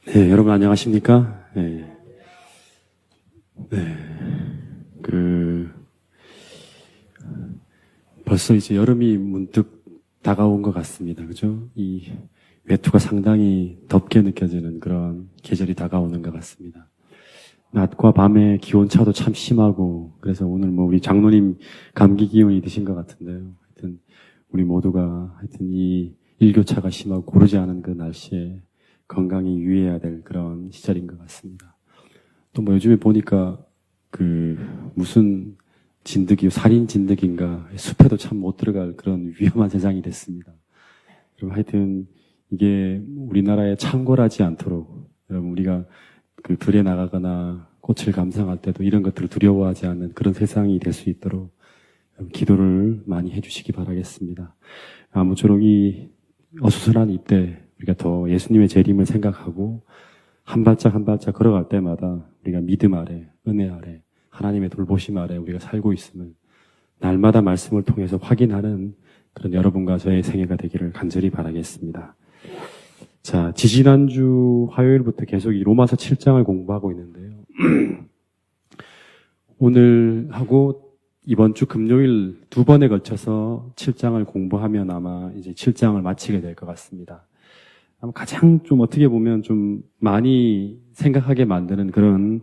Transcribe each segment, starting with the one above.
네, 여러분 안녕하십니까? 네. 벌써 이제 여름이 문득 다가온 것 같습니다. 그죠? 이 외투가 상당히 덥게 느껴지는 그런 계절이 다가오는 것 같습니다. 낮과 밤의 기온차도 참 심하고, 그래서 오늘 우리 장로님 감기 기운이 드신 것 같은데요. 하여튼, 우리 모두가 하여튼 이 일교차가 심하고 고르지 않은 그 날씨에 건강히 유의해야 될 그런 시절인 것 같습니다. 또 요즘에 보니까 무슨 진드기, 살인 진드기인가, 숲에도 참 못 들어갈 그런 위험한 세상이 됐습니다. 그럼 하여튼 이게 우리나라에 창궐하지 않도록, 여러분 우리가 들에 나가거나 꽃을 감상할 때도 이런 것들을 두려워하지 않는 그런 세상이 될 수 있도록 기도를 많이 해주시기 바라겠습니다. 아무쪼록 이 어수선한 이때 우리가 더 예수님의 재림을 생각하고 한 발짝 한 발짝 걸어갈 때마다 우리가 믿음 아래, 은혜 아래, 하나님의 돌보심 아래 우리가 살고 있음을 날마다 말씀을 통해서 확인하는 그런 여러분과 저의 생애가 되기를 간절히 바라겠습니다. 자, 지지난주 화요일부터 계속 이 로마서 7장을 공부하고 있는데요. 오늘 하고 이번 주 금요일 두 번에 걸쳐서 7장을 공부하면 아마 이제 7장을 마치게 될 것 같습니다. 아마 가장 좀 어떻게 보면 좀 많이 생각하게 만드는 그런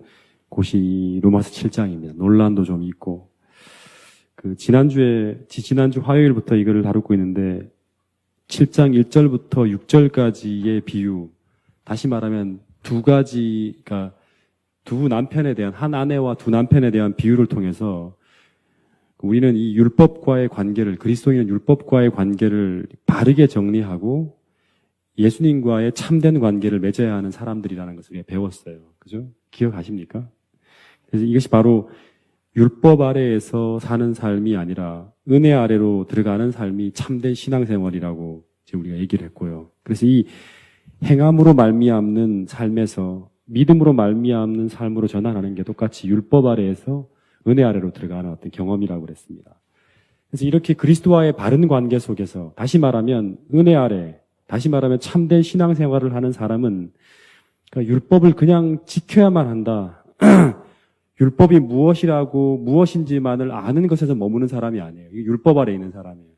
곳이 로마서 7장입니다. 논란도 좀 있고. 지난주 화요일부터 이거를 다루고 있는데 7장 1절부터 6절까지의 비유, 다시 말하면 두 가지, 그러니까 두 남편에 대한, 한 아내와 두 남편에 대한 비유를 통해서 우리는 이 율법과의 관계를, 그리스도인은 율법과의 관계를 바르게 정리하고 예수님과의 참된 관계를 맺어야 하는 사람들이라는 것을 우리가 배웠어요. 그죠? 기억하십니까? 그래서 이것이 바로 율법 아래에서 사는 삶이 아니라 은혜 아래로 들어가는 삶이 참된 신앙생활이라고 이제 우리가 얘기를 했고요. 그래서 이 행함으로 말미암는 삶에서 믿음으로 말미암는 삶으로 전환하는 게 똑같이 율법 아래에서 은혜 아래로 들어가는 어떤 경험이라고 그랬습니다. 그래서 이렇게 그리스도와의 바른 관계 속에서 다시 말하면 은혜 아래, 다시 말하면 참된 신앙생활을 하는 사람은 그러니까 율법을 그냥 지켜야만 한다. 율법이 무엇인지만을 아는 것에서 머무는 사람이 아니에요. 율법 아래 있는 사람이에요.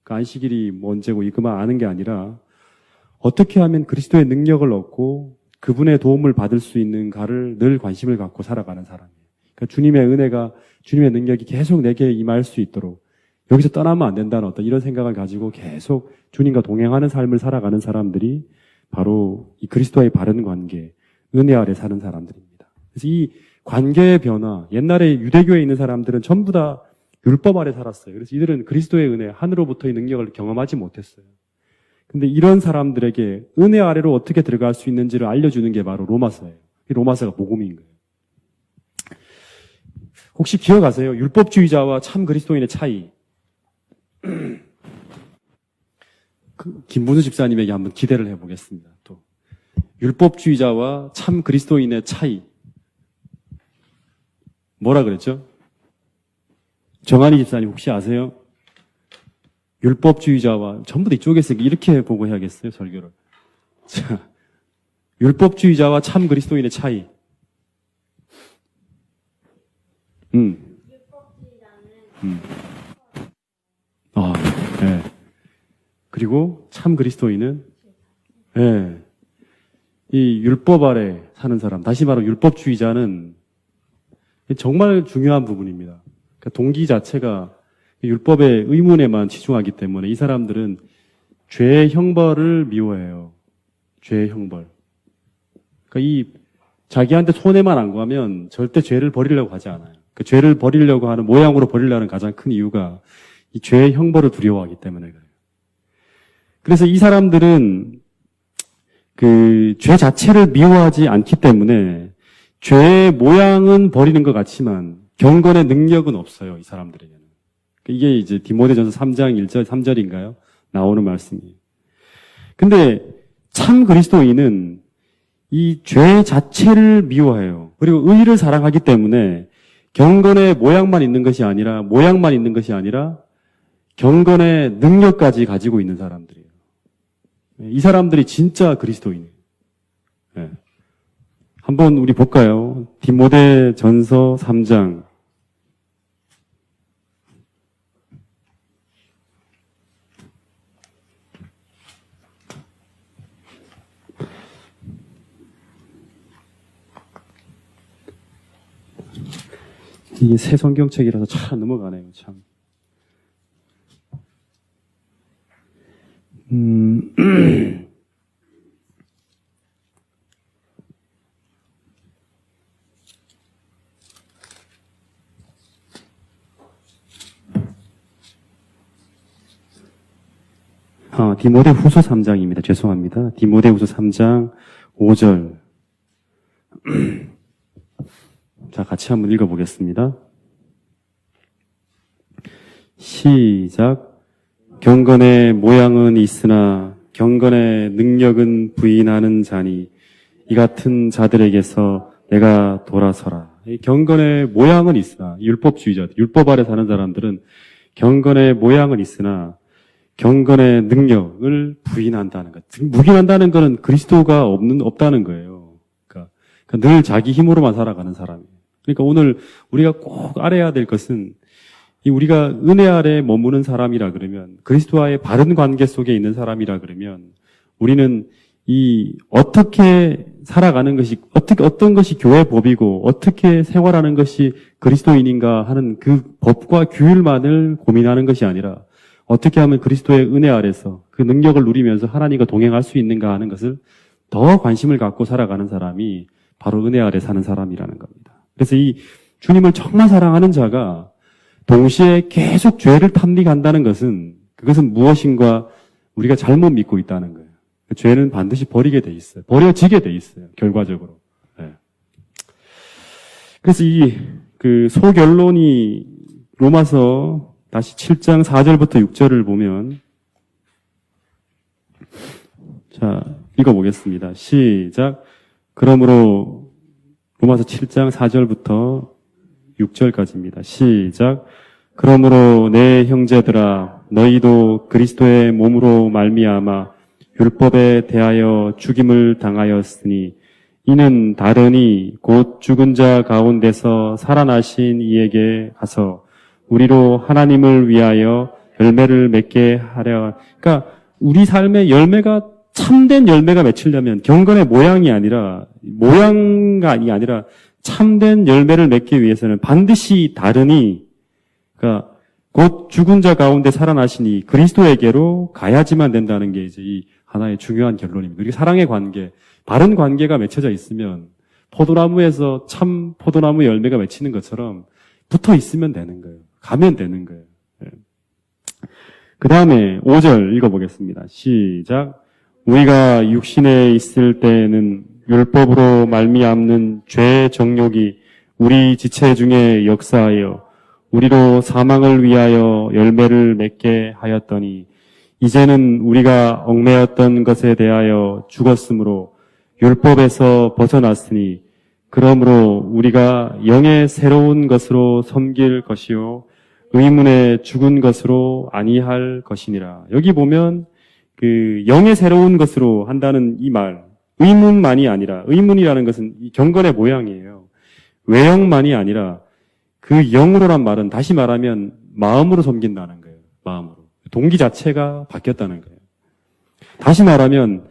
그 안식일이 뭔지고 이것만 아는 게 아니라 어떻게 하면 그리스도의 능력을 얻고 그분의 도움을 받을 수 있는가를 늘 관심을 갖고 살아가는 사람이에요. 그러니까 주님의 은혜가, 주님의 능력이 계속 내게 임할 수 있도록 여기서 떠나면 안 된다는 어떤 이런 생각을 가지고 계속 주님과 동행하는 삶을 살아가는 사람들이 바로 이 그리스도와의 바른 관계, 은혜 아래 사는 사람들입니다. 그래서 이 관계의 변화, 옛날에 유대교에 있는 사람들은 전부 다 율법 아래 살았어요. 그래서 이들은 그리스도의 은혜, 하늘로부터의 능력을 경험하지 못했어요. 근데 이런 사람들에게 은혜 아래로 어떻게 들어갈 수 있는지를 알려주는 게 바로 로마서예요. 로마서가 복음인 거예요. 혹시 기억하세요? 율법주의자와 참 그리스도인의 차이. 김문수 집사님에게 한번 기대를 해보겠습니다. 또 율법주의자와 참 그리스도인의 차이. 뭐라 그랬죠? 정한이 집사님 혹시 아세요? 율법주의자와 전부 다 이쪽에서 이렇게 보고 해야겠어요, 설교를. 자, 율법주의자와 참 그리스도인의 차이. 네. 그리고 참 그리스도인은, 네. 이 율법 아래 사는 사람, 다시 말하면 율법주의자는 정말 중요한 부분입니다. 그러니까 동기 자체가 율법의 의문에만 치중하기 때문에 이 사람들은 죄의 형벌을 미워해요. 죄의 형벌. 그러니까 자기한테 손해만 안 가면 절대 죄를 버리려고 하지 않아요. 그 죄를 버리려고 하는, 모양으로 버리려고 하는 가장 큰 이유가 이 죄의 형벌을 두려워하기 때문에 그래요. 그래서 이 사람들은 죄 자체를 미워하지 않기 때문에 죄의 모양은 버리는 것 같지만 경건의 능력은 없어요, 이 사람들에게는. 이게 이제 디모데전서 3장 1절 3절인가요? 나오는 말씀이에요. 근데 참 그리스도인은 이 죄 자체를 미워해요. 그리고 의를 사랑하기 때문에 경건의 모양만 있는 것이 아니라 경건의 능력까지 가지고 있는 사람들이에요. 이 사람들이 진짜 그리스도인이에요. 네. 한번 우리 볼까요? 디모데전서 3장. 이게 새 성경책이라서 잘 넘어가네요, 참. 디모데후서 3장입니다. 죄송합니다. 디모데후서 3장 5절. 자, 같이 한번 읽어보겠습니다. 시작. 경건의 모양은 있으나 경건의 능력은 부인하는 자니 이 같은 자들에게서 내가 돌아서라. 이 경건의 모양은 있으나, 율법주의자들, 율법 아래 사는 사람들은 경건의 모양은 있으나 경건의 능력을 부인한다는 것. 묵인한다는 것은 그리스도가 없다는 거예요. 그러니까 늘 자기 힘으로만 살아가는 사람이에요. 그러니까 오늘 우리가 꼭 알아야 될 것은 우리가 은혜 아래 머무는 사람이라 그러면, 그리스도와의 바른 관계 속에 있는 사람이라 그러면, 우리는 어떻게 살아가는 것이, 어떤 것이 교회 법이고, 어떻게 생활하는 것이 그리스도인인가 하는 그 법과 규율만을 고민하는 것이 아니라, 어떻게 하면 그리스도의 은혜 아래서 그 능력을 누리면서 하나님과 동행할 수 있는가 하는 것을 더 관심을 갖고 살아가는 사람이 바로 은혜 아래 사는 사람이라는 겁니다. 그래서 이 주님을 정말 사랑하는 자가 동시에 계속 죄를 탐닉한다는 것은, 그것은 무엇인가 우리가 잘못 믿고 있다는 거예요. 죄는 반드시 버리게 돼 있어요. 버려지게 돼 있어요. 결과적으로. 네. 그래서 소결론이 로마서 다시 7장 4절부터 6절을 보면, 자, 읽어보겠습니다. 시작. 그러므로 로마서 7장 4절부터 6절까지입니다. 시작. 그러므로 내 형제들아, 너희도 그리스도의 몸으로 말미암아 율법에 대하여 죽임을 당하였으니 이는 다르니 곧 죽은 자 가운데서 살아나신 이에게 가서 우리로 하나님을 위하여 열매를 맺게 하려. 그러니까 우리 삶의 열매가 참된 열매가 맺히려면 경건의 모양이 아니라 참된 열매를 맺기 위해서는 반드시 다르니, 그러니까 곧 죽은 자 가운데 살아나시니 그리스도에게로 가야지만 된다는 게 이제 이 하나의 중요한 결론입니다. 우리 사랑의 관계, 바른 관계가 맺혀져 있으면 포도나무에서 참 포도나무 열매가 맺히는 것처럼 붙어 있으면 되는 거예요. 가면 되는 거예요. 그 다음에 5절 읽어보겠습니다. 시작. 우리가 육신에 있을 때에는 율법으로 말미암는 죄의 정욕이 우리 지체 중에 역사하여 우리로 사망을 위하여 열매를 맺게 하였더니 이제는 우리가 얽매였던 것에 대하여 죽었으므로 율법에서 벗어났으니 그러므로 우리가 영의 새로운 것으로 섬길 것이요 의문에 죽은 것으로 아니할 것이니라. 여기 보면 영의 새로운 것으로 한다는 이 말, 의문만이 아니라, 의문이라는 것은 이 경건의 모양이에요. 외형만이 아니라 그 영으로란 말은 다시 말하면 마음으로 섬긴다는 거예요. 마음으로. 동기 자체가 바뀌었다는 거예요. 다시 말하면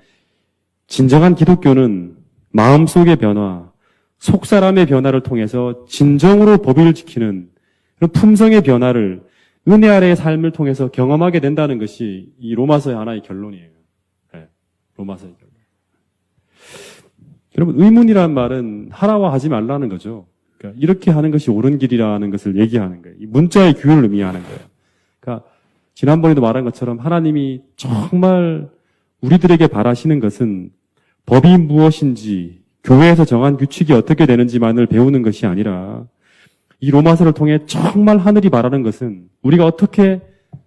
진정한 기독교는 마음속의 변화, 속사람의 변화를 통해서 진정으로 법을 지키는 그런 품성의 변화를 은혜 아래의 삶을 통해서 경험하게 된다는 것이 이 로마서의 하나의 결론이에요. 네, 로마서의 결론. 여러분, 의문이라는 말은 하라와 하지 말라는 거죠. 그러니까 이렇게 하는 것이 옳은 길이라는 것을 얘기하는 거예요. 이 문자의 규율을 의미하는 거예요. 그러니까 지난번에도 말한 것처럼 하나님이 정말 우리들에게 바라시는 것은 법이 무엇인지, 교회에서 정한 규칙이 어떻게 되는지만을 배우는 것이 아니라 이 로마서를 통해 정말 하늘이 바라는 것은 우리가 어떻게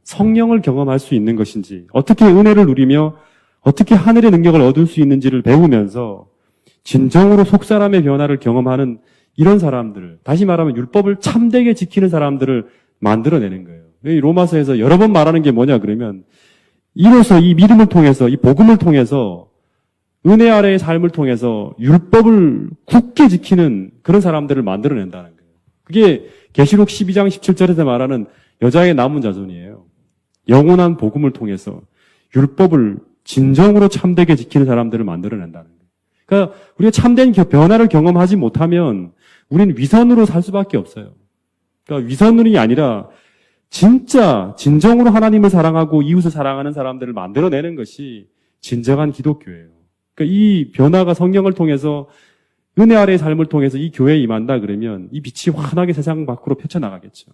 성령을 경험할 수 있는 것인지, 어떻게 은혜를 누리며 어떻게 하늘의 능력을 얻을 수 있는지를 배우면서 진정으로 속사람의 변화를 경험하는 이런 사람들을, 다시 말하면 율법을 참되게 지키는 사람들을 만들어내는 거예요. 이 로마서에서 여러 번 말하는 게 뭐냐 그러면 이로써 이 믿음을 통해서, 이 복음을 통해서 은혜 아래의 삶을 통해서 율법을 굳게 지키는 그런 사람들을 만들어낸다는 거예요. 그게 계시록 12장 17절에서 말하는 여자의 남은 자손이에요. 영원한 복음을 통해서 율법을 진정으로 참되게 지키는 사람들을 만들어낸다는 거예요. 그러니까 우리가 참된 변화를 경험하지 못하면 우리는 위선으로 살 수밖에 없어요. 그러니까 위선이 아니라 진짜 진정으로 하나님을 사랑하고 이웃을 사랑하는 사람들을 만들어내는 것이 진정한 기독교예요. 그러니까 이 변화가 성령을 통해서 은혜 아래의 삶을 통해서 이 교회에 임한다 그러면 이 빛이 환하게 세상 밖으로 펼쳐나가겠죠.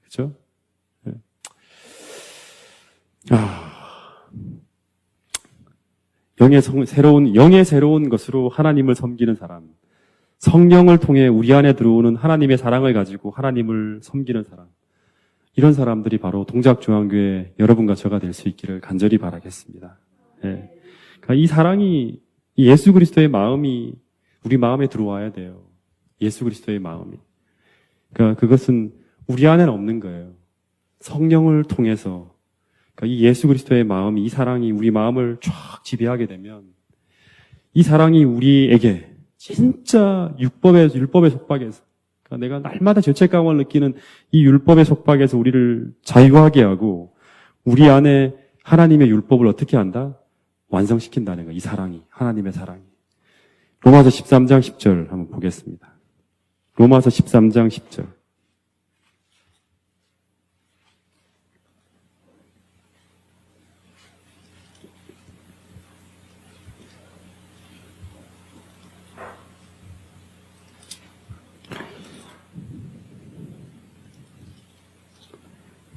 그렇죠? 네. 영의 새로운 것으로 하나님을 섬기는 사람, 성령을 통해 우리 안에 들어오는 하나님의 사랑을 가지고 하나님을 섬기는 사람, 이런 사람들이 바로 동작중앙교회 여러분과 저가 될 수 있기를 간절히 바라겠습니다. 네. 그러니까 이 사랑이, 이 예수 그리스도의 마음이 우리 마음에 들어와야 돼요. 예수 그리스도의 마음이. 그러니까 그것은 우리 안에는 없는 거예요. 성령을 통해서, 그러니까 이 예수 그리스도의 마음이, 이 사랑이 우리 마음을 쫙 지배하게 되면 이 사랑이 우리에게 진짜 율법의 속박에서, 그러니까 내가 날마다 죄책감을 느끼는 이 율법의 속박에서 우리를 자유하게 하고 우리 안에 하나님의 율법을 어떻게 한다? 완성시킨다는 거예요. 이 사랑이, 하나님의 사랑이. 로마서 13장 10절 한번 보겠습니다. 로마서 13장 10절.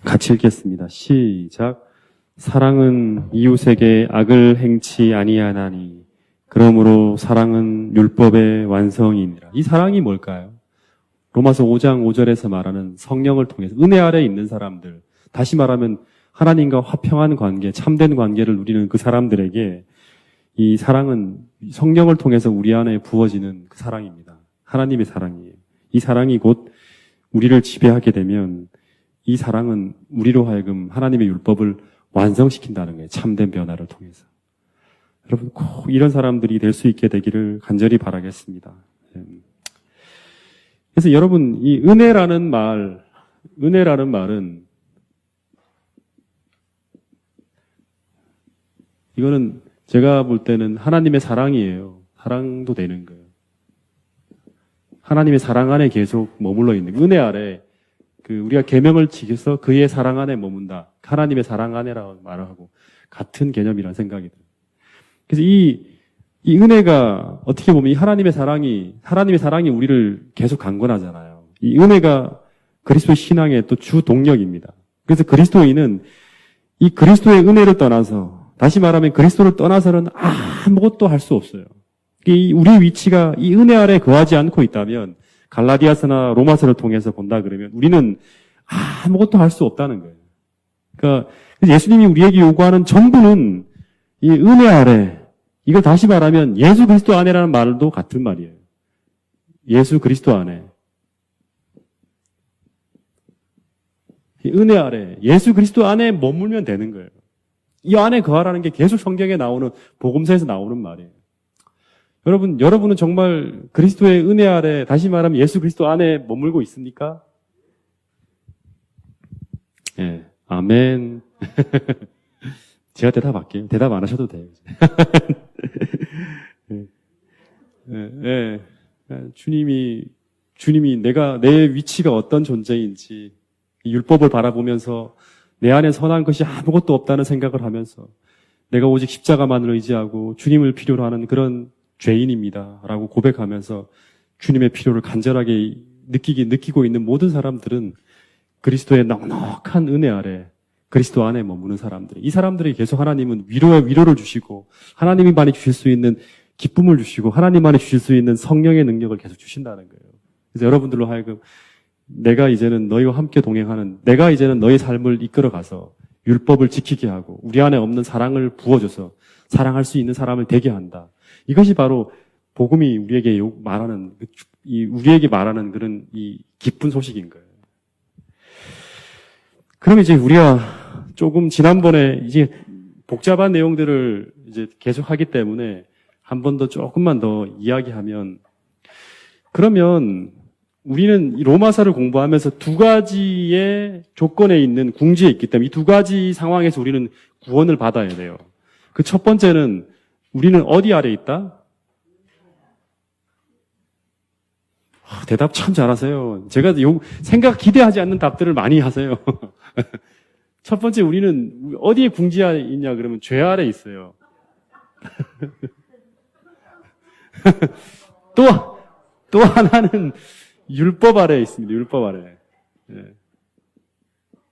같이 읽겠습니다. 시작. 사랑은 이웃에게 악을 행치 아니하나니 그러므로 사랑은 율법의 완성이니라. 이 사랑이 뭘까요? 로마서 5장 5절에서 말하는 성령을 통해서 은혜 아래에 있는 사람들, 다시 말하면 하나님과 화평한 관계, 참된 관계를 누리는 그 사람들에게 이 사랑은 성령을 통해서 우리 안에 부어지는 그 사랑입니다. 하나님의 사랑이에요. 이 사랑이 곧 우리를 지배하게 되면 이 사랑은 우리로 하여금 하나님의 율법을 완성시킨다는 거예요. 참된 변화를 통해서. 여러분 꼭 이런 사람들이 될 수 있게 되기를 간절히 바라겠습니다. 그래서 여러분 이 은혜라는 말은 이거는 제가 볼 때는 하나님의 사랑이에요. 사랑도 되는 거예요. 하나님의 사랑 안에 계속 머물러 있는 은혜 아래 우리가 계명을 지켜서 그의 사랑 안에 머문다. 하나님의 사랑 안에라고 말을 하고 같은 개념이라는 생각이 들어요. 그래서 이 은혜가 어떻게 보면 이 하나님의 사랑이 우리를 계속 강권하잖아요. 이 은혜가 그리스도의 신앙의 또 주 동력입니다. 그래서 그리스도인은 이 그리스도의 은혜를 떠나서, 다시 말하면 그리스도를 떠나서는 아무것도 할 수 없어요. 우리 위치가 이 은혜 아래 거하지 않고 있다면 갈라디아서나 로마서를 통해서 본다 그러면 우리는 아무것도 할 수 없다는 거예요. 그러니까 예수님이 우리에게 요구하는 전부는 이 은혜 아래, 이걸 다시 말하면 예수 그리스도 안에라는 말도 같은 말이에요. 예수 그리스도 안에. 이 은혜 아래, 예수 그리스도 안에 머물면 되는 거예요. 이 안에 거하라는 게 계속 성경에 나오는, 복음서에서 나오는 말이에요. 여러분은 정말 그리스도의 은혜 아래, 다시 말하면 예수 그리스도 안에 머물고 있습니까? 예, 아멘. 제가 대답할게요. 대답 안 하셔도 돼요. 주님이 내 위치가 어떤 존재인지, 이 율법을 바라보면서 내 안에 선한 것이 아무것도 없다는 생각을 하면서 내가 오직 십자가만을 의지하고 주님을 필요로 하는 그런 죄인입니다. 라고 고백하면서 주님의 필요를 간절하게 느끼고 있는 모든 사람들은 그리스도의 넉넉한 은혜 아래, 그리스도 안에 머무는 사람들. 이 사람들이 계속 하나님은 위로를 주시고, 하나님이 많이 주실 수 있는 기쁨을 주시고, 하나님만이 주실 수 있는 성령의 능력을 계속 주신다는 거예요. 그래서 여러분들로 하여금 내가 이제는 너희와 함께 동행하는, 내가 이제는 너희 삶을 이끌어가서 율법을 지키게 하고 우리 안에 없는 사랑을 부어줘서 사랑할 수 있는 사람을 되게 한다. 이것이 바로 복음이 우리에게 말하는 그런 이 기쁜 소식인 거예요. 그럼 이제 우리가 조금 지난번에 이제 복잡한 내용들을 이제 계속 하기 때문에 한 번 더 조금만 더 이야기하면, 그러면 우리는 이 로마서를 공부하면서 두 가지의 조건에 있는 궁지에 있기 때문에 이 두 가지 상황에서 우리는 구원을 받아야 돼요. 그 첫 번째는 우리는 어디 아래 있다? 대답 참 잘하세요. 제가 생각 기대하지 않는 답들을 많이 하세요. 첫 번째 우리는 어디에 궁지 아래 있냐 그러면 죄 아래 있어요. 또 하나는 율법 아래에 있습니다. 율법 아래. 예.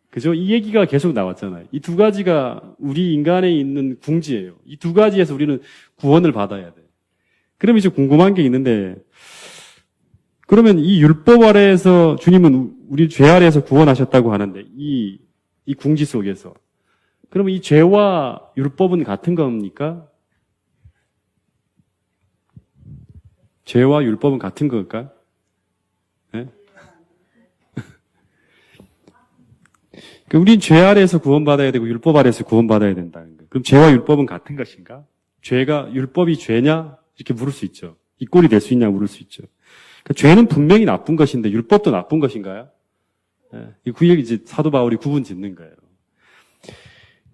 그죠? 이 얘기가 계속 나왔잖아요. 이 두 가지가 우리 인간에 있는 궁지예요. 이 두 가지에서 우리는 구원을 받아야 돼. 그럼 이제 궁금한 게 있는데, 그러면 이 율법 아래에서 주님은 우리 죄 아래에서 구원하셨다고 하는데, 이 궁지 속에서. 그러면 이 죄와 율법은 같은 겁니까? 죄와 율법은 같은 걸까? 네? 우린 죄 아래에서 구원받아야 되고 율법 아래에서 구원받아야 된다는 거예요. 그럼 죄와 율법은 같은 것인가? 율법이 죄냐? 이렇게 물을 수 있죠. 이 꼴이 될 수 있냐 물을 수 있죠. 그러니까 죄는 분명히 나쁜 것인데 율법도 나쁜 것인가요? 네. 그 얘기 이제 사도 바울이 구분 짓는 거예요.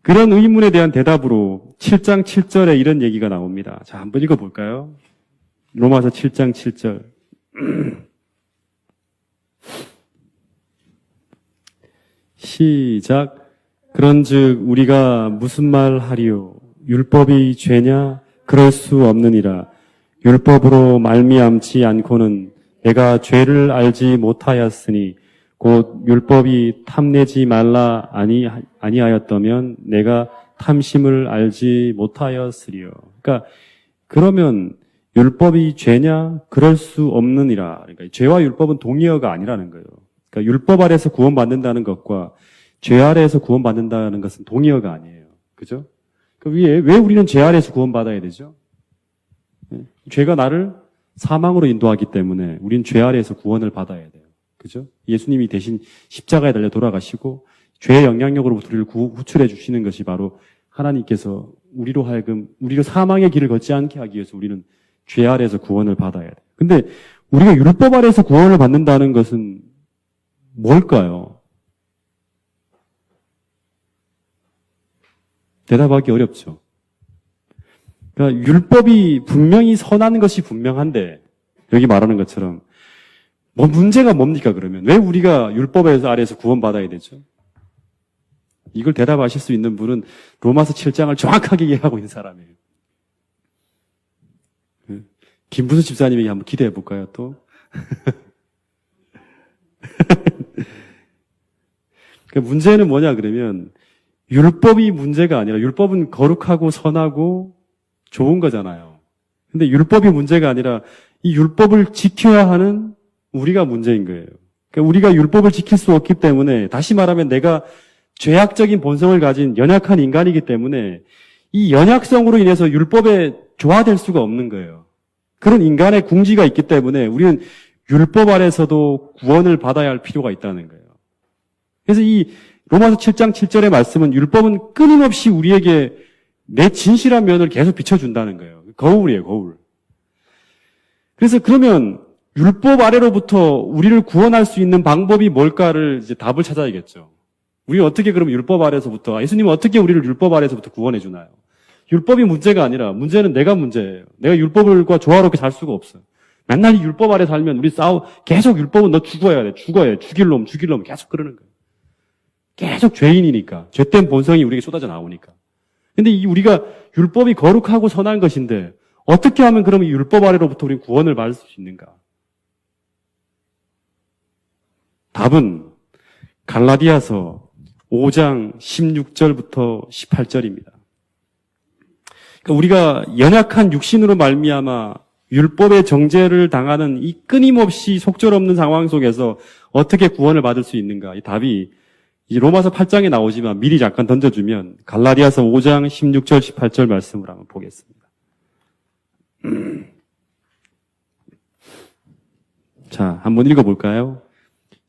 그런 의문에 대한 대답으로 7장 7절에 이런 얘기가 나옵니다. 자, 한번 읽어볼까요? 로마서 7장 7절. 시작. 그런즉 우리가 무슨 말 하리요? 율법이 죄냐? 그럴 수 없느니라. 율법으로 말미암지 않고는 내가 죄를 알지 못하였으니 곧 율법이 탐내지 말라 아니하였다면 내가 탐심을 알지 못하였으리요. 그러니까 그러면 율법이 죄냐? 그럴 수 없느니라. 그러니까 죄와 율법은 동의어가 아니라는 거예요. 그러니까 율법 아래에서 구원받는다는 것과 죄 아래에서 구원받는다는 것은 동의어가 아니에요. 그죠? 왜 우리는 죄 아래에서 구원받아야 되죠? 죄가 나를 사망으로 인도하기 때문에 우리는 죄 아래에서 구원을 받아야 돼요. 그죠? 예수님이 대신 십자가에 달려 돌아가시고 죄의 영향력으로부터 우리를 구출해 주시는 것이 바로 하나님께서 우리로 사망의 길을 걷지 않게 하기 위해서 우리는 죄 아래에서 구원을 받아야 돼요. 근데 우리가 율법 아래에서 구원을 받는다는 것은 뭘까요? 대답하기 어렵죠. 그러니까 율법이 분명히 선한 것이 분명한데 여기 말하는 것처럼 문제가 뭡니까 그러면? 왜 우리가 율법 아래에서 구원받아야 되죠? 이걸 대답하실 수 있는 분은 로마서 7장을 정확하게 이해하고 있는 사람이에요. 김부수 집사님에게 한번 기대해 볼까요, 또? 문제는 뭐냐, 그러면, 율법이 문제가 아니라, 율법은 거룩하고 선하고 좋은 거잖아요. 근데 율법이 문제가 아니라, 이 율법을 지켜야 하는 우리가 문제인 거예요. 그러니까 우리가 율법을 지킬 수 없기 때문에, 다시 말하면 내가 죄악적인 본성을 가진 연약한 인간이기 때문에, 이 연약성으로 인해서 율법에 조화될 수가 없는 거예요. 그런 인간의 궁지가 있기 때문에 우리는 율법 아래서도 구원을 받아야 할 필요가 있다는 거예요. 그래서 이 로마서 7장 7절의 말씀은 율법은 끊임없이 우리에게 내 진실한 면을 계속 비춰준다는 거예요. 거울이에요, 거울. 그래서 그러면 율법 아래로부터 우리를 구원할 수 있는 방법이 뭘까를 이제 답을 찾아야겠죠. 우리가 어떻게 그럼 율법 아래서부터, 예수님은 어떻게 우리를 율법 아래서부터 구원해 주나요? 율법이 문제가 아니라 문제는 내가 문제예요. 내가 율법과 조화롭게 살 수가 없어요. 맨날 이 율법 아래 살면 우리 계속 율법은 너 죽어야 돼. 죽일 놈 계속 그러는 거예요. 계속 죄인이니까. 죄된 본성이 우리에게 쏟아져 나오니까. 근데 우리가 율법이 거룩하고 선한 것인데 어떻게 하면 그럼 이 율법 아래로부터 우리 구원을 받을 수 있는가? 답은 갈라디아서 5장 16절부터 18절입니다. 그러니까 우리가 연약한 육신으로 말미암아 율법의 정죄를 당하는 이 끊임없이 속절없는 상황 속에서 어떻게 구원을 받을 수 있는가? 이 답이 이제 로마서 8장에 나오지만 미리 잠깐 던져주면 갈라디아서 5장 16절 18절 말씀을 한번 보겠습니다. 자, 한번 읽어볼까요?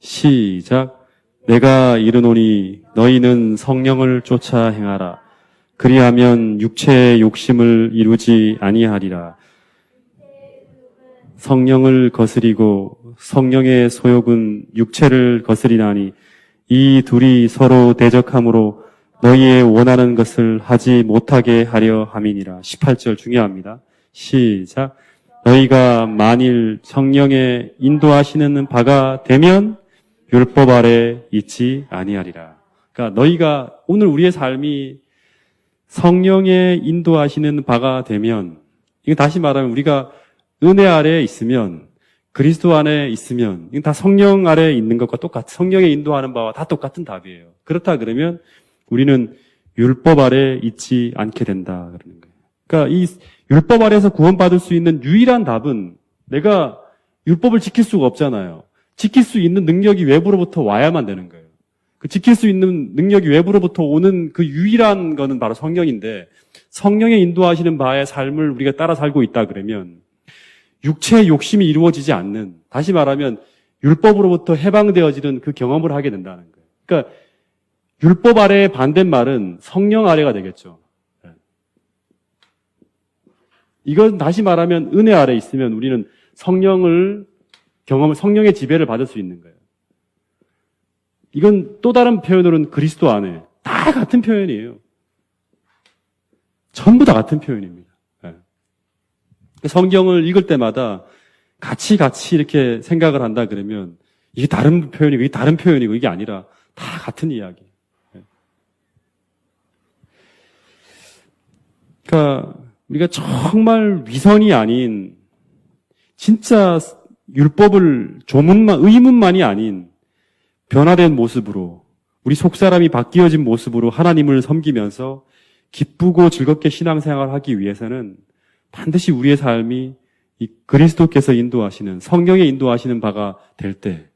시작. 내가 이르노니 너희는 성령을 쫓아 행하라. 그리하면 육체의 욕심을 이루지 아니하리라. 성령을 거스리고 성령의 소욕은 육체를 거스리나니 이 둘이 서로 대적함으로 너희의 원하는 것을 하지 못하게 하려 함이니라. 18절 중요합니다. 시작. 너희가 만일 성령의 인도하시는 바가 되면 율법 아래 있지 아니하리라. 그러니까 너희가 오늘 우리의 삶이 성령의 인도하시는 바가 되면, 이거 다시 말하면 우리가 은혜 아래에 있으면, 그리스도 안에 있으면, 이건 다 성령 아래에 있는 것과 성령의 인도하는 바와 다 똑같은 답이에요. 그렇다 그러면 우리는 율법 아래에 있지 않게 된다 그러는 거예요. 그러니까 이 율법 아래에서 구원받을 수 있는 유일한 답은 내가 율법을 지킬 수가 없잖아요. 지킬 수 있는 능력이 외부로부터 와야만 되는 거예요. 그 지킬 수 있는 능력이 외부로부터 오는 그 유일한 거는 바로 성령인데, 성령의 인도하시는 바의 삶을 우리가 따라 살고 있다 그러면 육체의 욕심이 이루어지지 않는, 다시 말하면 율법으로부터 해방되어지는 그 경험을 하게 된다는 거예요. 그러니까 율법 아래의 반대말은 성령 아래가 되겠죠. 이건 다시 말하면 은혜 아래 있으면 우리는 성령의 지배를 받을 수 있는 거예요. 이건 또 다른 표현으로는 그리스도 안에, 다 같은 표현이에요. 전부 다 같은 표현입니다. 성경을 읽을 때마다 같이 이렇게 생각을 한다 그러면 이게 다른 표현이고 이게 다른 표현이고 이게 아니라 다 같은 이야기. 그러니까 우리가 정말 위선이 아닌, 진짜 율법을 의문만이 아닌 변화된 모습으로, 우리 속사람이 바뀌어진 모습으로 하나님을 섬기면서 기쁘고 즐겁게 신앙생활을 하기 위해서는 반드시 우리의 삶이 이 그리스도께서 인도하시는, 성령의 인도하시는 바가 될 때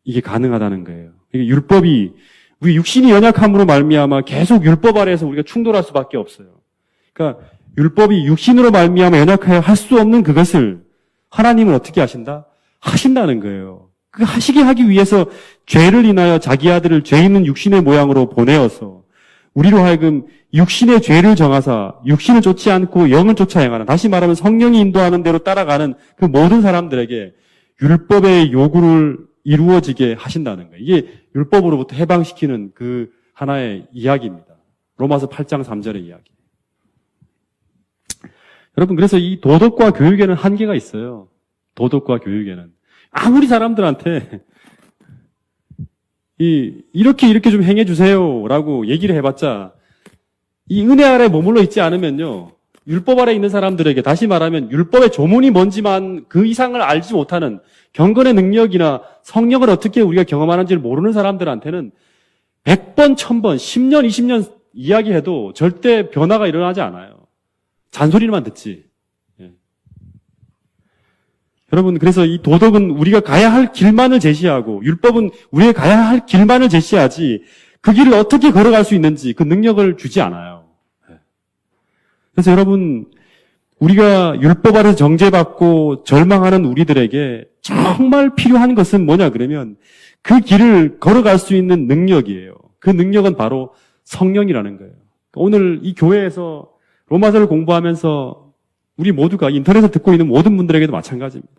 이게 가능하다는 거예요. 이게 율법이, 우리 육신이 연약함으로 말미암아 계속 율법 아래에서 우리가 충돌할 수밖에 없어요. 그러니까 율법이 육신으로 말미암아 연약하여 할 수 없는 그것을 하나님은 어떻게 하신다? 하신다는 거예요. 그 하기 위해서 죄를 인하여 자기 아들을 죄 있는 육신의 모양으로 보내어서 우리로 하여금 육신의 죄를 정하사 육신을 쫓지 않고 영을 쫓아 행하는, 다시 말하면 성령이 인도하는 대로 따라가는 그 모든 사람들에게 율법의 요구를 이루어지게 하신다는 거예요. 이게 율법으로부터 해방시키는 그 하나의 이야기입니다. 로마서 8장 3절의 이야기. 여러분, 그래서 이 도덕과 교육에는 한계가 있어요. 도덕과 교육에는. 아무리 사람들한테 이렇게 좀 행해주세요라고 얘기를 해봤자 이 은혜 아래 머물러 있지 않으면요, 율법 아래 있는 사람들에게, 다시 말하면 율법의 조문이 뭔지만 그 이상을 알지 못하는, 경건의 능력이나 성령을 어떻게 우리가 경험하는지를 모르는 사람들한테는 100번, 1000번, 10년, 20년 이야기해도 절대 변화가 일어나지 않아요. 잔소리만 듣지. 예. 여러분, 그래서 이 도덕은 우리가 가야 할 길만을 제시하고, 율법은 우리가 가야 할 길만을 제시하지 그 길을 어떻게 걸어갈 수 있는지 그 능력을 주지 않아요. 예. 그래서 여러분, 우리가 율법 아래서 정죄받고 절망하는 우리들에게 정말 필요한 것은 뭐냐 그러면 그 길을 걸어갈 수 있는 능력이에요. 그 능력은 바로 성령이라는 거예요. 오늘 이 교회에서 로마서를 공부하면서 우리 모두가, 인터넷에서 듣고 있는 모든 분들에게도 마찬가지입니다.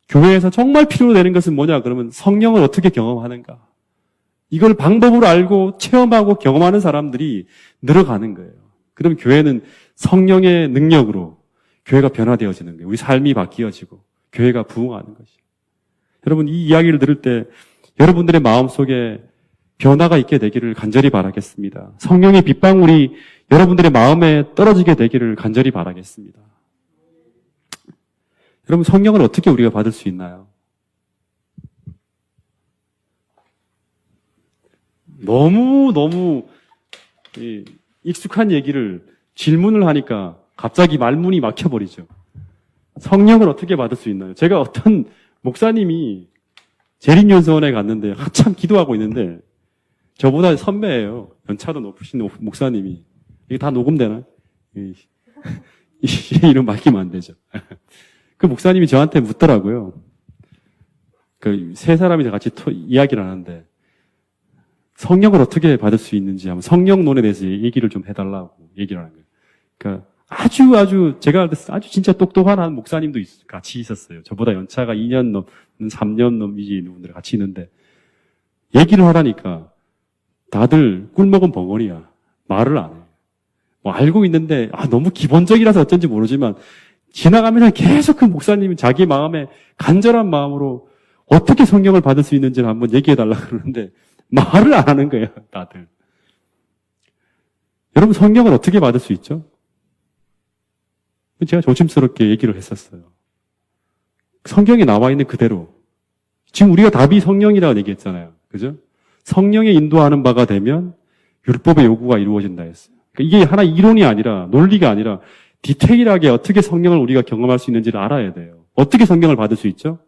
교회에서 정말 필요로 되는 것은 뭐냐 그러면 성령을 어떻게 경험하는가. 이걸 방법으로 알고 체험하고 경험하는 사람들이 늘어가는 거예요. 그럼 교회는 성령의 능력으로 교회가 변화되어지는 거예요. 우리 삶이 바뀌어지고 교회가 부흥하는 것이에요. 여러분, 이 이야기를 들을 때 여러분들의 마음속에 변화가 있게 되기를 간절히 바라겠습니다. 성령의 빗방울이 여러분들의 마음에 떨어지게 되기를 간절히 바라겠습니다. 여러분, 성령을 어떻게 우리가 받을 수 있나요? 너무 익숙한 얘기를 질문을 하니까 갑자기 말문이 막혀버리죠. 성령을 어떻게 받을 수 있나요? 제가 어떤 목사님이 재림연수원에 갔는데 한참 기도하고 있는데 저보다 선배예요. 연차도 높으신 목사님이. 이게 다 녹음되나? 이름 맡기면 안 되죠. 그 목사님이 저한테 묻더라고요. 그 세 사람이 같이 이야기를 하는데 성령을 어떻게 받을 수 있는지 한번 성령론에 대해서 얘기를 좀 해달라고 얘기를 하는 거예요. 그러니까 아주 제가 아주 진짜 똑똑한 한 목사님도 같이 있었어요. 저보다 연차가 2년 넘, 3년 넘지 분들 같이 있는데 얘기를 하라니까 다들 꿀먹은 벙어리야. 말을 안 해. 뭐 알고 있는데 너무 기본적이라서 어쩐지 모르지만 지나가면 계속 그 목사님이 자기 마음에 간절한 마음으로 어떻게 성령을 받을 수 있는지를 한번 얘기해 달라고 그러는데 말을 안 하는 거예요, 다들. 여러분, 성령을 어떻게 받을 수 있죠? 제가 조심스럽게 얘기를 했었어요. 성경에 나와 있는 그대로. 지금 우리가 답이 성령이라고 얘기했잖아요. 그죠? 성령에 인도하는 바가 되면 율법의 요구가 이루어진다 했어요. 그러니까 이게 하나 이론이 아니라, 논리가 아니라 디테일하게 어떻게 성령을 우리가 경험할 수 있는지를 알아야 돼요. 어떻게 성령을 받을 수 있죠?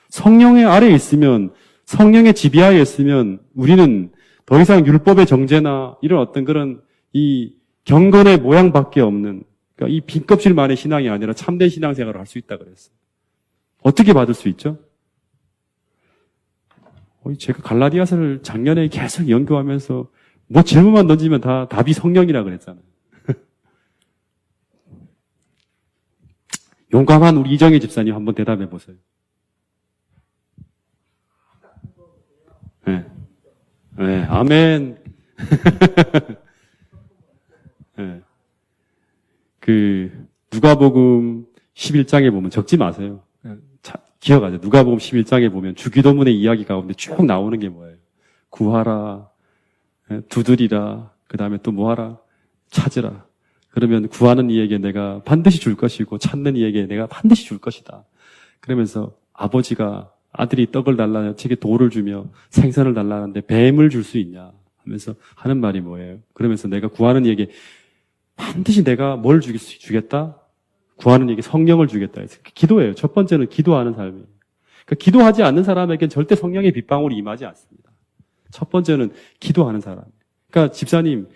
성령의 아래에 있으면, 성령의 지배하에 있으면 우리는 더 이상 율법의 정죄나 이런 어떤 그런 이 경건의 모양밖에 없는, 그러니까 이 빈껍질만의 신앙이 아니라 참된 신앙생활을 할 수 있다 그랬어요. 어떻게 받을 수 있죠? 제가 갈라디아서를 작년에 계속 연구하면서 뭐 질문만 던지면 다 답이 성령이라 그랬잖아요. 용감한 우리 이정희 집사님 한번 대답해 보세요. 네. 네, 아멘. 네. 누가복음 11장에 보면 적지 마세요. 기억하세요. 누가복음 11장에 보면 주기도문의 이야기 가운데 쭉 나오는 게 뭐예요? 구하라, 두드리라, 그 다음에 또 뭐하라? 찾으라. 그러면 구하는 이에게 내가 반드시 줄 것이고 찾는 이에게 내가 반드시 줄 것이다. 그러면서 아버지가 아들이 떡을 달라는 책에 돌을 주며 생선을 달라는데 뱀을 줄 수 있냐 하면서 하는 말이 뭐예요? 그러면서 내가 구하는 이에게 반드시 내가 뭘 주겠다? 구하는 이에게 성령을 주겠다 해서 기도예요. 첫 번째는 기도하는 삶이에요. 그러니까 기도하지 않는 사람에겐 절대 성령의 빗방울이 임하지 않습니다. 첫 번째는 기도하는 사람. 그러니까 집사님,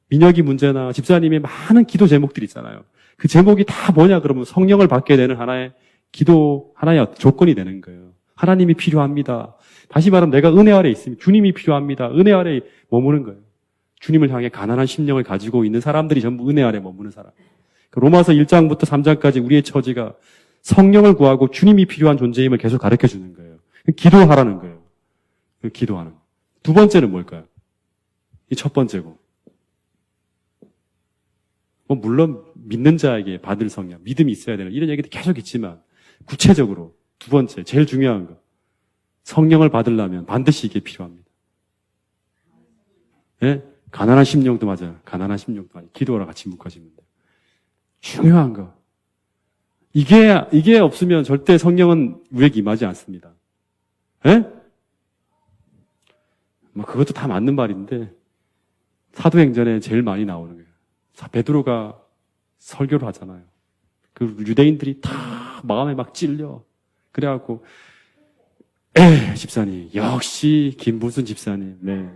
민혁이 문제나 집사님의 많은 기도 제목들이 있잖아요. 그 제목이 다 뭐냐 그러면 성령을 받게 되는 하나의 기도, 하나의 조건이 되는 거예요. 하나님이 필요합니다. 다시 말하면 내가 은혜 아래 있으면 주님이 필요합니다. 은혜 아래 머무는 거예요. 주님을 향해 가난한 심령을 가지고 있는 사람들이 전부 은혜 아래 머무는 사람. 로마서 1장부터 3장까지 우리의 처지가 성령을 구하고 주님이 필요한 존재임을 계속 가르쳐 주는 거예요. 기도하라는 거예요. 기도하는 거. 두 번째는 뭘까요? 이 첫 번째고. 물론 믿는 자에게 받을 성령, 믿음이 있어야 되는 이런 얘기도 계속 있지만 구체적으로 두 번째, 제일 중요한 거. 성령을 받으려면 반드시 이게 필요합니다. 예? 가난한 심령도 맞아요. 가난한 심령도 맞아요. 기도하라 같이 묶어지면 돼요. 중요한 거. 이게 없으면 절대 성령은 우리에게 임하지 않습니다. 예? 그것도 다 맞는 말인데, 사도행전에 제일 많이 나오는 거예요. 베드로가 설교를 하잖아요. 그 유대인들이 다 마음에 막 찔려. 그래갖고, 집사님, 역시 김부순 집사님, 네.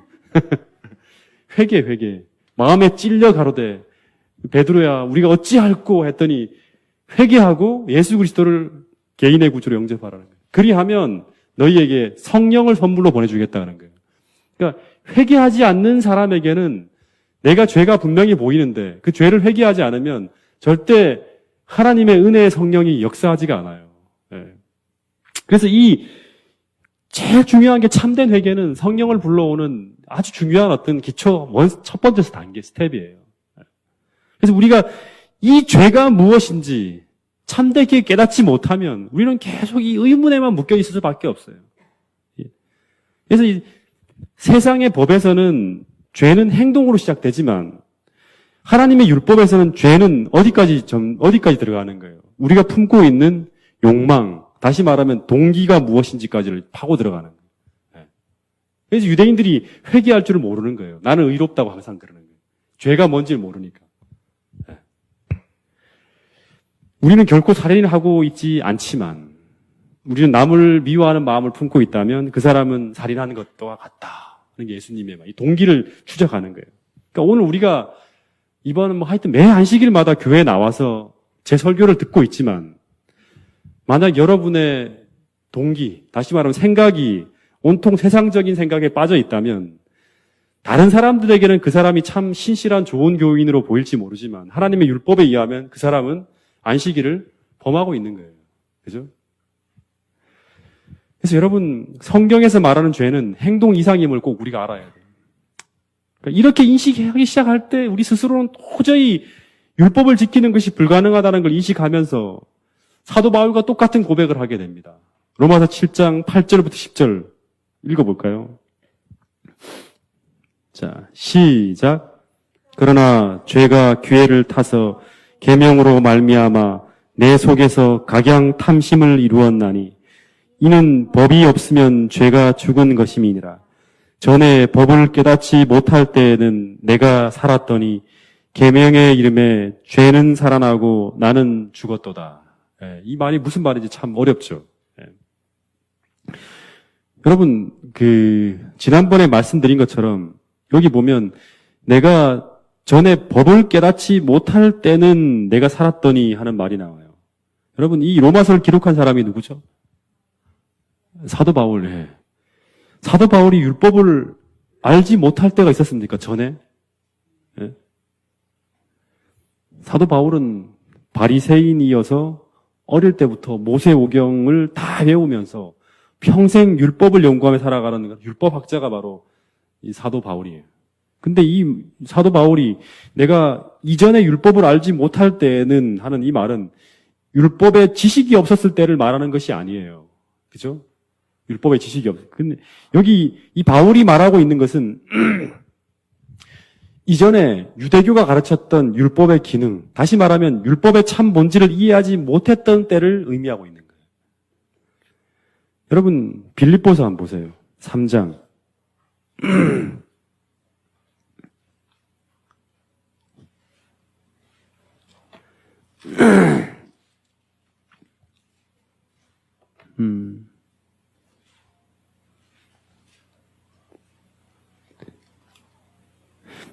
회개. 마음에 찔려 가로되, 베드로야, 우리가 어찌할꼬 했더니, 회개하고 예수 그리스도를 개인의 구주로 영접하라는 거예요. 그리하면 너희에게 성령을 선물로 보내주겠다는 거예요. 그러니까 회개하지 않는 사람에게는 내가 죄가 분명히 보이는데 그 죄를 회개하지 않으면 절대 하나님의 은혜의 성령이 역사하지가 않아요. 네. 그래서 제일 중요한 게 참된 회개는 성령을 불러오는 아주 중요한 어떤 기초, 첫 번째 단계, 스텝이에요. 그래서 우리가 이 죄가 무엇인지 참되게 깨닫지 못하면 우리는 계속 이 의문에만 묶여 있을 수밖에 없어요. 그래서 이 세상의 법에서는 죄는 행동으로 시작되지만 하나님의 율법에서는 죄는 어디까지 들어가는 거예요? 우리가 품고 있는 욕망, 다시 말하면 동기가 무엇인지까지를 파고 들어가는 거예요. 그래서 유대인들이 회개할 줄을 모르는 거예요. 나는 의롭다고 항상 그러는 거예요. 죄가 뭔지를 모르니까. 우리는 결코 살인을 하고 있지 않지만 우리는 남을 미워하는 마음을 품고 있다면 그 사람은 살인하는 것과 같다. 하는 게 예수님의 이 동기를 추적하는 거예요. 그러니까 오늘 우리가 이번 하여튼 매 안식일마다 교회에 나와서 제 설교를 듣고 있지만 만약 여러분의 동기, 다시 말하면 생각이 온통 세상적인 생각에 빠져 있다면 다른 사람들에게는 그 사람이 참 신실한 좋은 교인으로 보일지 모르지만 하나님의 율법에 의하면 그 사람은 안식일을 범하고 있는 거예요. 그죠? 그래서 여러분, 성경에서 말하는 죄는 행동 이상임을 꼭 우리가 알아야 돼요. 그러니까 이렇게 인식하기 시작할 때 우리 스스로는 도저히 율법을 지키는 것이 불가능하다는 걸 인식하면서 사도 바울과 똑같은 고백을 하게 됩니다. 로마서 7장 8절부터 10절 읽어볼까요? 자, 시작. 그러나 죄가 기회를 타서 계명으로 말미암아 내 속에서 각양 탐심을 이루었나니 이는 법이 없으면 죄가 죽은 것임이니라. 전에 법을 깨닫지 못할 때에는 내가 살았더니 계명의 이름에 죄는 살아나고 나는 죽었도다. 이 말이 무슨 말인지 참 어렵죠. 여러분, 지난번에 말씀드린 것처럼 여기 보면 내가 전에 법을 깨닫지 못할 때는 내가 살았더니 하는 말이 나와요. 여러분, 이 로마서를 기록한 사람이 누구죠? 사도 바울. 사도 바울이 율법을 알지 못할 때가 있었습니까? 전에? 사도 바울은 바리새인이어서 어릴 때부터 모세오경을 다 외우면서 평생 율법을 연구하며 살아가는 율법학자가 바로 이 사도 바울이에요. 근데 이 사도 바울이 내가 이전에 율법을 알지 못할 때는 하는 이 말은 율법의 지식이 없었을 때를 말하는 것이 아니에요. 그죠? 율법의 지식이 없어요. 근데 여기 이 바울이 말하고 있는 것은 이전에 유대교가 가르쳤던 율법의 기능, 다시 말하면 율법의 참 본질을 이해하지 못했던 때를 의미하고 있는 거예요. 여러분, 빌립보서 한번 보세요. 3장.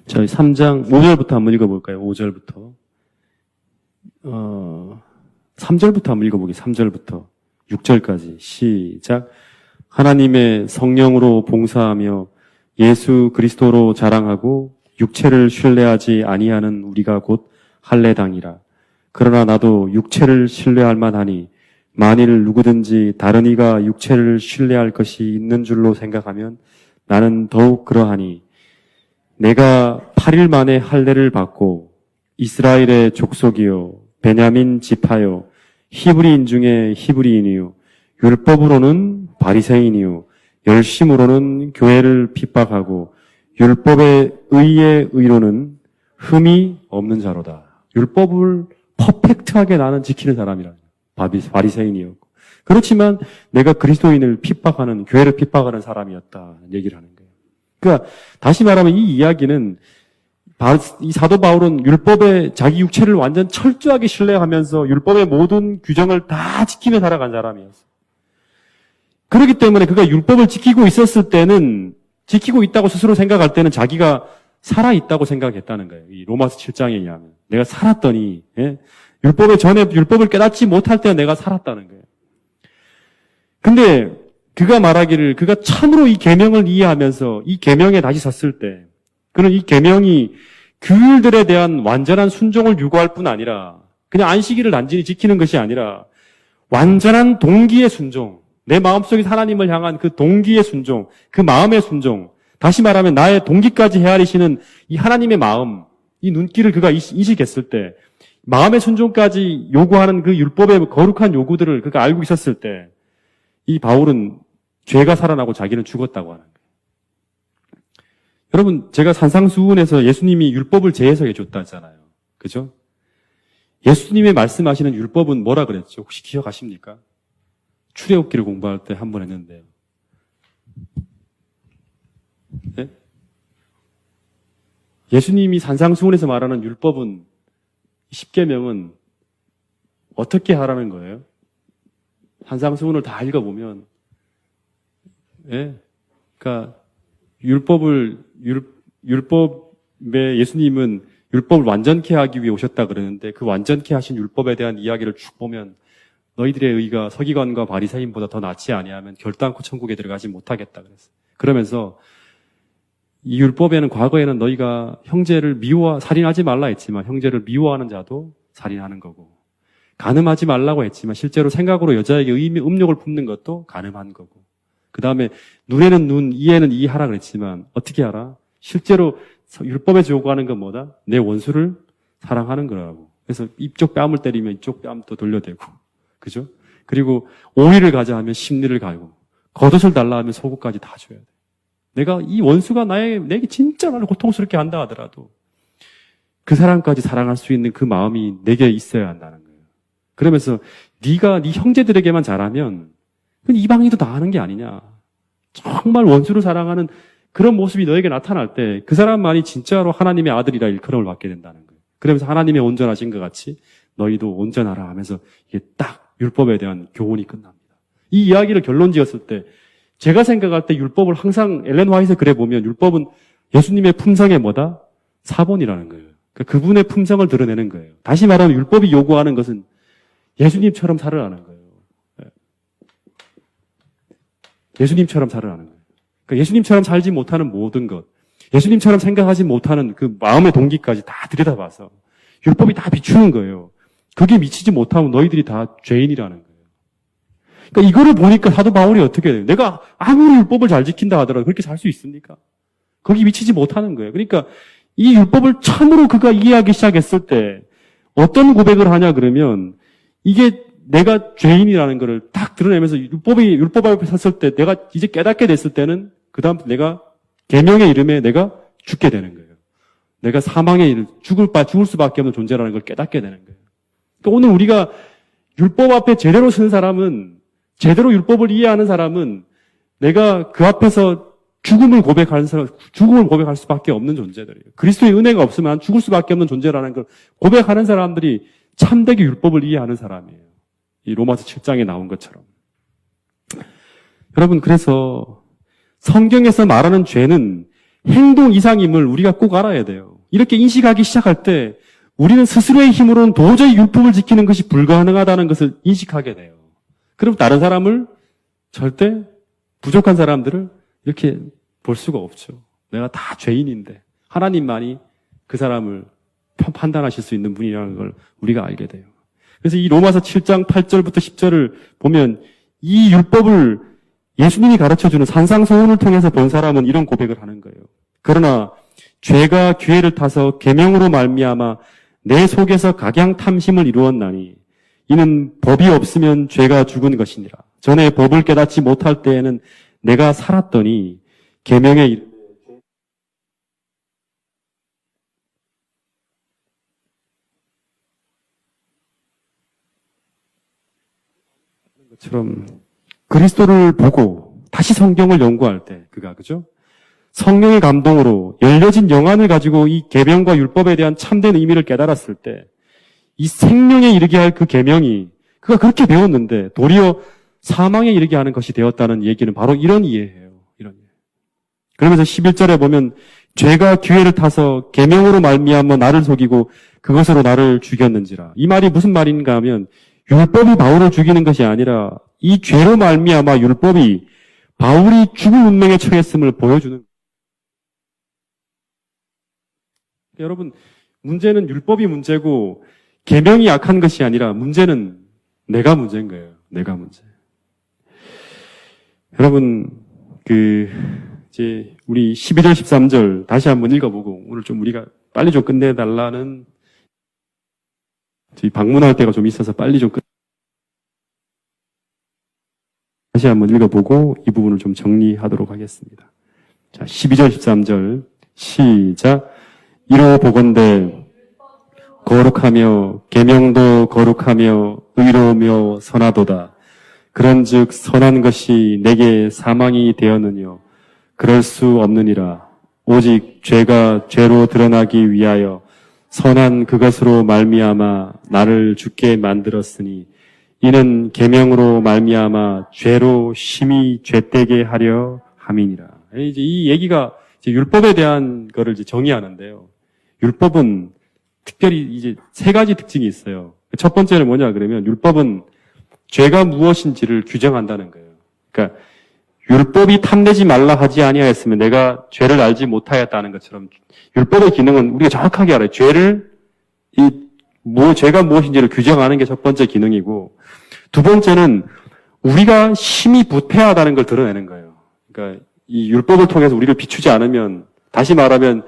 저희 3장 5절부터 한번 읽어볼까요? 5절부터. 3절부터 한번 읽어보겠습니다. 3절부터 6절까지. 시작. 하나님의 성령으로 봉사하며 예수 그리스도로 자랑하고 육체를 신뢰하지 아니하는 우리가 곧 할례당이라. 그러나 나도 육체를 신뢰할 만하니 만일 누구든지 다른 이가 육체를 신뢰할 것이 있는 줄로 생각하면 나는 더욱 그러하니 내가 8일 만에 할례를 받고 이스라엘의 족속이요 베냐민 지파요 히브리인 중에 히브리인이요 율법으로는 바리새인이요 열심으로는 교회를 핍박하고 율법의 의의 의로는 흠이 없는 자로다. 율법을 퍼펙트하게 나는 지키는 사람이라. 바리새인이었고. 그렇지만 내가 그리스도인을 핍박하는, 교회를 핍박하는 사람이었다. 얘기를 하는 거예요. 그러니까 다시 말하면 이 이야기는 이 사도 바울은 율법에 자기 육체를 완전 철저하게 신뢰하면서 율법의 모든 규정을 다 지키며 살아간 사람이었어요. 그렇기 때문에 그가 율법을 지키고 있었을 때는, 지키고 있다고 스스로 생각할 때는 자기가 살아있다고 생각했다는 거예요. 이 로마서 7장에 의하면. 내가 살았더니, 율법을 깨닫지 못할 때는 내가 살았다는 거예요. 근데 그가 말하기를, 그가 참으로 이 계명을 이해하면서 이 계명에 다시 섰을 때, 그는 이 계명이 규율들에 대한 완전한 순종을 요구할 뿐 아니라, 그냥 안식일을 단순히 지키는 것이 아니라, 완전한 동기의 순종, 내 마음속에 하나님을 향한 그 동기의 순종, 그 마음의 순종, 다시 말하면 나의 동기까지 헤아리시는 이 하나님의 마음, 이 눈길을 그가 인식했을 때, 마음의 순종까지 요구하는 그 율법의 거룩한 요구들을 그가 알고 있었을 때, 이 바울은 죄가 살아나고 자기는 죽었다고 하는 거예요. 여러분, 제가 산상수훈에서 예수님이 율법을 재해석해 줬다 했잖아요. 그죠? 예수님의 말씀하시는 율법은 뭐라 그랬죠? 혹시 기억하십니까? 출애굽기를 공부할 때 한 번 했는데요. 네? 예수님이 산상수훈에서 말하는 율법은, 십계명은 어떻게 하라는 거예요? 산상수훈을 다 읽어보면, 그러니까 율법에 예수님은 율법을 완전케 하기 위해 오셨다 그러는데 그 완전케 하신 율법에 대한 이야기를 쭉 보면 너희들의 의가 서기관과 바리새인보다 더 낫지 아니하면 결단코 천국에 들어가지 못하겠다 그랬어요. 그러면서 이 율법에는 과거에는 너희가 형제를 살인하지 말라 했지만 형제를 미워하는 자도 살인하는 거고, 간음하지 말라고 했지만 실제로 생각으로 여자에게 음욕을 품는 것도 간음한 거고, 그 다음에 눈에는 눈, 이에는 이 하라 그랬지만 어떻게 하라? 실제로 율법에서 요구하는 건 뭐다? 내 원수를 사랑하는 거라고. 그래서 이쪽 뺨을 때리면 이쪽 뺨도 돌려대고, 그죠? 그리고 오리를 가자 하면 십리를 가고, 겉옷을 달라 하면 속옷까지 다 줘야 돼. 내가 이 원수가 내게 진짜 나를 고통스럽게 한다 하더라도 그 사람까지 사랑할 수 있는 그 마음이 내게 있어야 한다는 거예요. 그러면서 네가 네 형제들에게만 잘하면 그건 이방인도 다 하는 게 아니냐. 정말 원수를 사랑하는 그런 모습이 너에게 나타날 때 그 사람만이 진짜로 하나님의 아들이라 일컬음을 받게 된다는 거예요. 그러면서 하나님의 온전하신 것 같이 너희도 온전하라 하면서 이게 딱 율법에 대한 교훈이 끝납니다. 이 이야기를 결론 지었을 때 제가 생각할 때 율법을 항상 엘렌 화이트 글에 보면 율법은 예수님의 품성의 뭐다? 사본이라는 거예요. 그러니까 그분의 품성을 드러내는 거예요. 다시 말하면 율법이 요구하는 것은 예수님처럼 살으라는 거예요. 예수님처럼 살으라는 거예요. 그러니까 예수님처럼 살지 못하는 모든 것, 예수님처럼 생각하지 못하는 그 마음의 동기까지 다 들여다봐서 율법이 다 비추는 거예요. 그게 미치지 못하면 너희들이 다 죄인이라는 거예요. 그러니까 이거를 보니까 사도 바울이 어떻게 돼요? 내가 아무리 율법을 잘 지킨다 하더라도 그렇게 살 수 있습니까? 거기 미치지 못하는 거예요. 그러니까 이 율법을 참으로 그가 이해하기 시작했을 때 어떤 고백을 하냐 그러면 이게 내가 죄인이라는 것을 딱 드러내면서 율법 앞에 섰을 때 내가 이제 깨닫게 됐을 때는 그 다음 내가 계명의 이름에 내가 죽게 되는 거예요. 내가 사망의 이름, 죽을 수밖에 없는 존재라는 걸 깨닫게 되는 거예요. 그러니까 오늘 우리가 율법 앞에 제대로 서는 사람은, 제대로 율법을 이해하는 사람은 내가 그 앞에서 죽음을 고백할 수밖에 없는 존재들이에요. 그리스도의 은혜가 없으면 죽을 수밖에 없는 존재라는 걸 고백하는 사람들이 참되게 율법을 이해하는 사람이에요. 이 로마서 7장에 나온 것처럼. 여러분, 그래서 성경에서 말하는 죄는 행동 이상임을 우리가 꼭 알아야 돼요. 이렇게 인식하기 시작할 때 우리는 스스로의 힘으로는 도저히 율법을 지키는 것이 불가능하다는 것을 인식하게 돼요. 그럼 다른 사람을 절대 부족한 사람들을 이렇게 볼 수가 없죠. 내가 다 죄인인데 하나님만이 그 사람을 판단하실 수 있는 분이라는 걸 우리가 알게 돼요. 그래서 이 로마서 7장 8절부터 10절을 보면 이 율법을 예수님이 가르쳐주는 산상소훈을 통해서 본 사람은 이런 고백을 하는 거예요. 그러나 죄가 기회를 타서 계명으로 말미암아 내 속에서 각양탐심을 이루었나니 이는 법이 없으면 죄가 죽은 것이니라. 전에 법을 깨닫지 못할 때에는 내가 살았더니 계명의 이름에 것처럼 그리스도를 보고 다시 성경을 연구할 때 그가 그죠? 성령의 감동으로 열려진 영안을 가지고 이 계명과 율법에 대한 참된 의미를 깨달았을 때 이 생명에 이르게 할 그 계명이 그가 그렇게 배웠는데 도리어 사망에 이르게 하는 것이 되었다는 얘기는 바로 이런 이해예요. 이런 이해. 그러면서 11절에 보면 죄가 기회를 타서 계명으로 말미암아 나를 속이고 그것으로 나를 죽였는지라. 이 말이 무슨 말인가 하면 율법이 바울을 죽이는 것이 아니라 이 죄로 말미암아 율법이 바울이 죽을 운명에 처했음을 보여주는. 여러분, 문제는 율법이 문제고 계명이 약한 것이 아니라 문제는 내가 문제인 거예요. 내가 문제. 여러분, 이제 우리 12절 13절 다시 한번 읽어보고 오늘 좀 우리가 빨리 좀 끝내달라는 저희 방문할 때가 좀 있어서 빨리 좀 다시 한번 읽어보고 이 부분을 좀 정리하도록 하겠습니다. 자, 12절 13절 시작. 이로 보건대 거룩하며 계명도 거룩하며 의로우며 선하도다. 그런즉 선한 것이 내게 사망이 되었느뇨. 그럴 수 없느니라. 오직 죄가 죄로 드러나기 위하여 선한 그것으로 말미암아 나를 죽게 만들었으니 이는 계명으로 말미암아 죄로 심히 죄되게 하려 함이니라. 이제 이 얘기가 이제 율법에 대한 거를 이제 정의하는데요. 율법은 특별히 이제 세 가지 특징이 있어요. 첫 번째는 뭐냐 그러면 율법은 죄가 무엇인지를 규정한다는 거예요. 그러니까 율법이 탐내지 말라 하지 아니하였으면 내가 죄를 알지 못하였다는 것처럼 율법의 기능은 우리가 정확하게 알아요. 죄가 무엇인지를 규정하는 게 첫 번째 기능이고, 두 번째는 우리가 심히 부패하다는 걸 드러내는 거예요. 그러니까 이 율법을 통해서 우리를 비추지 않으면, 다시 말하면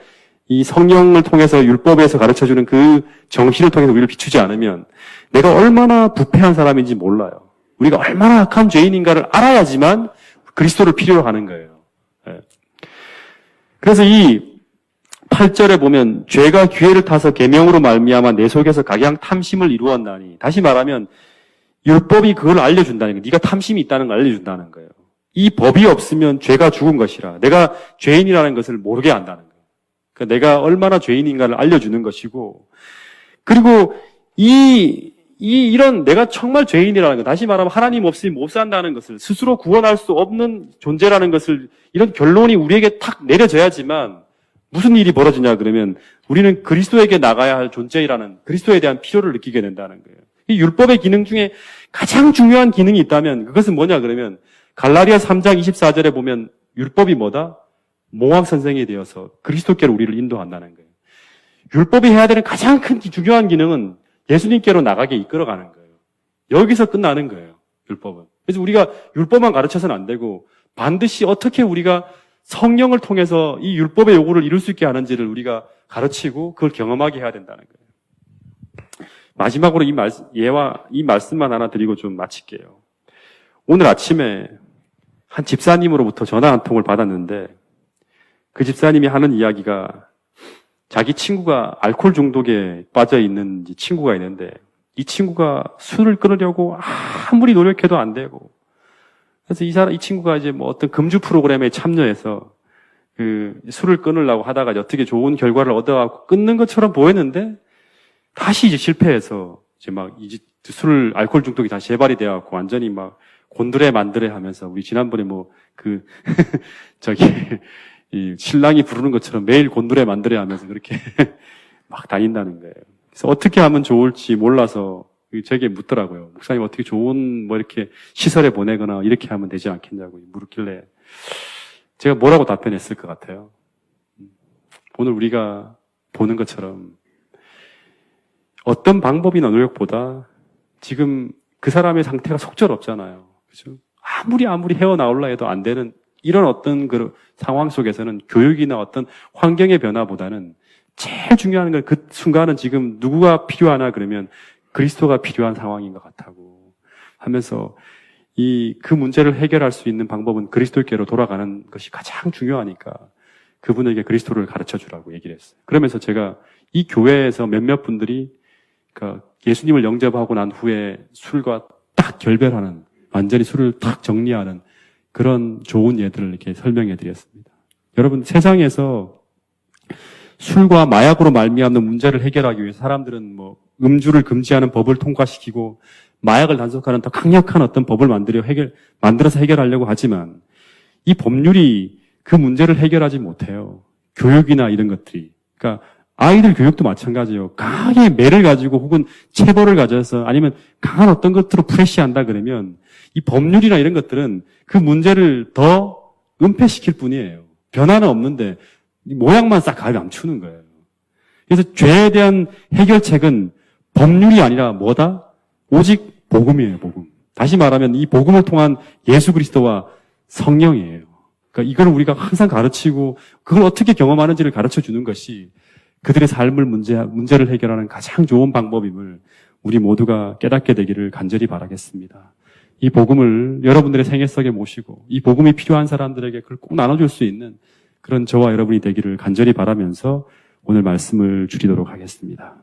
이 성령을 통해서 율법에서 가르쳐주는 그 정신을 통해서 우리를 비추지 않으면 내가 얼마나 부패한 사람인지 몰라요. 우리가 얼마나 악한 죄인인가를 알아야지만 그리스도를 필요로 하는 거예요. 그래서 이 8절에 보면 죄가 기회를 타서 계명으로 말미암아 내 속에서 각양 탐심을 이루었나니, 다시 말하면 율법이 그걸 알려준다는 거예요. 네가 탐심이 있다는 걸 알려준다는 거예요. 이 법이 없으면 죄가 죽은 것이라, 내가 죄인이라는 것을 모르게 한다는 거예요. 그러니까 내가 얼마나 죄인인가를 알려주는 것이고, 그리고 이런 내가 정말 죄인이라는 것, 다시 말하면 하나님 없이 못 산다는 것을, 스스로 구원할 수 없는 존재라는 것을, 이런 결론이 우리에게 탁 내려져야지만 무슨 일이 벌어지냐 그러면 우리는 그리스도에게 나가야 할 존재라는, 그리스도에 대한 필요를 느끼게 된다는 거예요. 이 율법의 기능 중에 가장 중요한 기능이 있다면 그것은 뭐냐 그러면 갈라디아 3장 24절에 보면 율법이 뭐다? 몽학 선생이 되어서 그리스도께로 우리를 인도한다는 거예요. 율법이 해야 되는 가장 큰 중요한 기능은 예수님께로 나가게 이끌어가는 거예요. 여기서 끝나는 거예요, 율법은. 그래서 우리가 율법만 가르쳐서는 안 되고 반드시 어떻게 우리가 성령을 통해서 이 율법의 요구를 이룰 수 있게 하는지를 우리가 가르치고 그걸 경험하게 해야 된다는 거예요. 마지막으로 이 말씀만 하나 드리고 좀 마칠게요. 오늘 아침에 한 집사님으로부터 전화 한 통을 받았는데, 그 집사님이 하는 이야기가 자기 친구가 알코올 중독에 빠져 있는 친구가 있는데, 이 친구가 술을 끊으려고 아무리 노력해도 안 되고, 그래서 이 친구가 이제 뭐 어떤 금주 프로그램에 참여해서 그 술을 끊으려고 하다가 어떻게 좋은 결과를 얻어갖고 끊는 것처럼 보였는데, 다시 이제 실패해서 이제 알코올 중독이 다시 재발이 돼갖고 완전히 막 곤드레 만드레 하면서, 우리 지난번에 이 신랑이 부르는 것처럼 매일 곤드레 만드레 하면서 그렇게 막 다닌다는 거예요. 그래서 어떻게 하면 좋을지 몰라서 제게 묻더라고요. 목사님 어떻게 좋은 이렇게 시설에 보내거나 이렇게 하면 되지 않겠냐고 물었길래 제가 뭐라고 답변했을 것 같아요? 오늘 우리가 보는 것처럼 어떤 방법이나 노력보다 지금 그 사람의 상태가 속절없잖아요. 그죠? 아무리 헤어나올라 해도 안 되는 이런 어떤 그 상황 속에서는 교육이나 어떤 환경의 변화보다는 제일 중요한 건 그 순간은 지금 누구가 필요하나 그러면 그리스도가 필요한 상황인 것 같다고 하면서 그 문제를 해결할 수 있는 방법은 그리스도께로 돌아가는 것이 가장 중요하니까 그분에게 그리스도를 가르쳐 주라고 얘기를 했어요. 그러면서 제가 이 교회에서 몇몇 분들이 그러니까 예수님을 영접하고 난 후에 술과 딱 결별하는, 완전히 술을 딱 정리하는 그런 좋은 예들을 이렇게 설명해 드렸습니다. 여러분, 세상에서 술과 마약으로 말미암는 문제를 해결하기 위해 사람들은 음주를 금지하는 법을 통과시키고 마약을 단속하는 더 강력한 어떤 법을 만들어서 해결하려고 하지만 이 법률이 그 문제를 해결하지 못해요. 교육이나 이런 것들이. 그러니까 아이들 교육도 마찬가지예요. 강하게 매를 가지고 혹은 체벌을 가져서 아니면 강한 어떤 것들로 프레시한다 그러면 이 법률이나 이런 것들은 그 문제를 더 은폐시킬 뿐이에요. 변화는 없는데 모양만 싹 감추는 거예요. 그래서 죄에 대한 해결책은 법률이 아니라 뭐다? 오직 복음이에요, 복음. 다시 말하면 이 복음을 통한 예수 그리스도와 성령이에요. 그러니까 이걸 우리가 항상 가르치고 그걸 어떻게 경험하는지를 가르쳐 주는 것이 그들의 삶을 문제를 해결하는 가장 좋은 방법임을 우리 모두가 깨닫게 되기를 간절히 바라겠습니다. 이 복음을 여러분들의 생애 속에 모시고 이 복음이 필요한 사람들에게 그걸 꼭 나눠줄 수 있는 그런 저와 여러분이 되기를 간절히 바라면서 오늘 말씀을 줄이도록 하겠습니다.